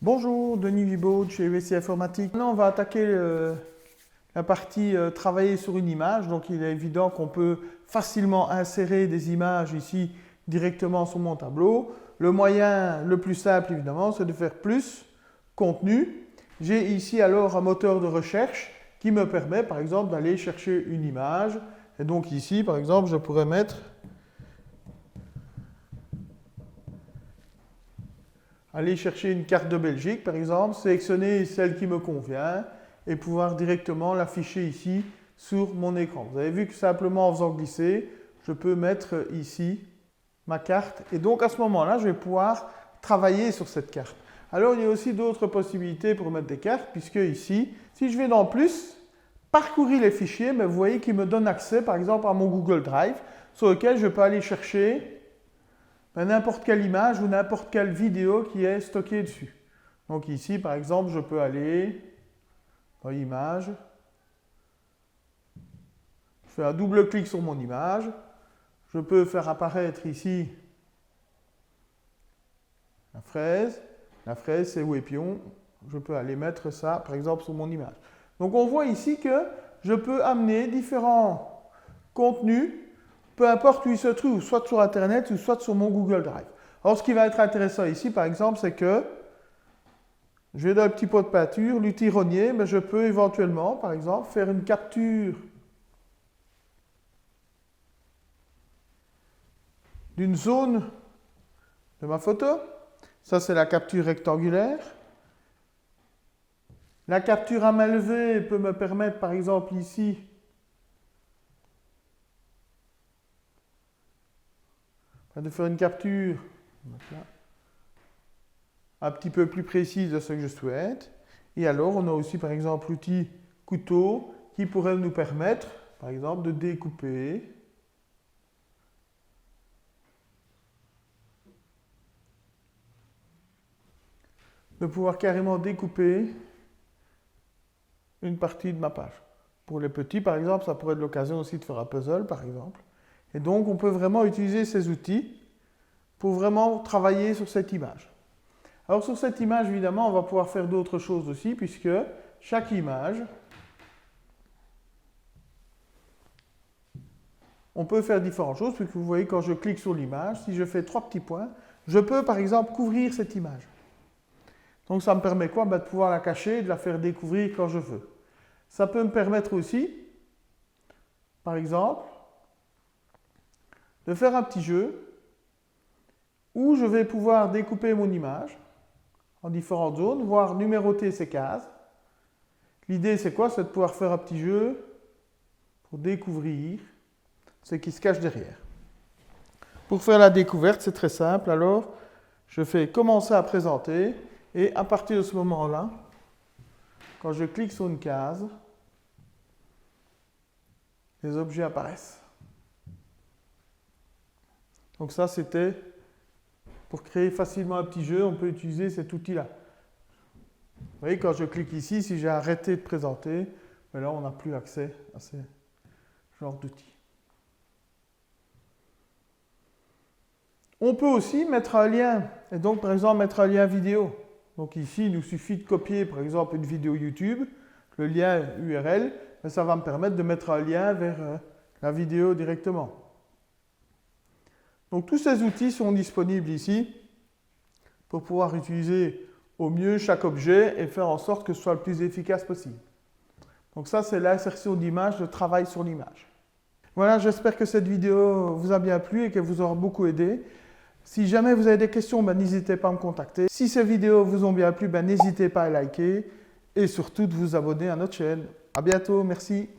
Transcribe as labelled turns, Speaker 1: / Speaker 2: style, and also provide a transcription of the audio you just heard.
Speaker 1: Bonjour, Denis Vibaud de chez UVC Informatique. Maintenant, on va attaquer la partie travailler sur une image. Donc, il est évident qu'on peut facilement insérer des images ici directement sur mon tableau. Le moyen le plus simple, évidemment, c'est de faire plus contenu. J'ai ici alors un moteur de recherche qui me permet, par exemple, d'aller chercher une image. Et donc ici, par exemple, je pourrais mettre aller chercher une carte de Belgique, par exemple, sélectionner celle qui me convient et pouvoir directement l'afficher ici sur mon écran. Vous avez vu que simplement en faisant glisser, je peux mettre ici ma carte. Et donc à ce moment-là, je vais pouvoir travailler sur cette carte. Alors il y a aussi d'autres possibilités pour mettre des cartes, puisque ici, si je vais dans Plus, parcourir les fichiers, mais vous voyez qu'il me donne accès par exemple à mon Google Drive, sur lequel je peux aller chercher n'importe quelle image ou n'importe quelle vidéo qui est stockée dessus. Donc ici, par exemple, je peux aller dans Images, je fais un double clic sur mon image, je peux faire apparaître ici la fraise c'est Ouépion, je peux aller mettre ça, par exemple, sur mon image. Donc on voit ici que je peux amener différents contenus, peu importe où ils se trouvent, soit sur Internet ou soit sur mon Google Drive. Alors ce qui va être intéressant ici, par exemple, c'est que je vais dans le petit pot de peinture, l'outil rogner, mais je peux éventuellement, par exemple, faire une capture d'une zone de ma photo. Ça, c'est la capture rectangulaire. La capture à main levée peut me permettre, par exemple, ici, de faire une capture un petit peu plus précise de ce que je souhaite. Et alors, on a aussi, par exemple, l'outil couteau qui pourrait nous permettre, par exemple, de découper de pouvoir carrément découper une partie de ma page. Pour les petits, par exemple, ça pourrait être l'occasion aussi de faire un puzzle, par exemple. Et donc, on peut vraiment utiliser ces outils pour vraiment travailler sur cette image. Alors, sur cette image, évidemment, on va pouvoir faire d'autres choses aussi, puisque chaque image, on peut faire différentes choses, puisque vous voyez, quand je clique sur l'image, si je fais 3 petits points, je peux, par exemple, couvrir cette image. Donc, ça me permet quoi? De pouvoir la cacher et de la faire découvrir quand je veux. Ça peut me permettre aussi, par exemple, de faire un petit jeu où je vais pouvoir découper mon image en différentes zones, voire numéroter ces cases. L'idée, c'est quoi? C'est de pouvoir faire un petit jeu pour découvrir ce qui se cache derrière. Pour faire la découverte, c'est très simple. Alors, je fais commencer à présenter et à partir de ce moment-là, quand je clique sur une case, les objets apparaissent. Donc ça, c'était pour créer facilement un petit jeu, on peut utiliser cet outil-là. Vous voyez, quand je clique ici, si j'ai arrêté de présenter, là, on n'a plus accès à ce genre d'outils. On peut aussi mettre un lien, et donc par exemple mettre un lien vidéo. Donc ici, il nous suffit de copier par exemple une vidéo YouTube, le lien URL, et ça va me permettre de mettre un lien vers la vidéo directement. Donc tous ces outils sont disponibles ici pour pouvoir utiliser au mieux chaque objet et faire en sorte que ce soit le plus efficace possible. Donc ça, c'est l'insertion d'image, le travail sur l'image. Voilà, j'espère que cette vidéo vous a bien plu et qu'elle vous aura beaucoup aidé. Si jamais vous avez des questions, n'hésitez pas à me contacter. Si ces vidéos vous ont bien plu, n'hésitez pas à liker et surtout de vous abonner à notre chaîne. À bientôt, merci.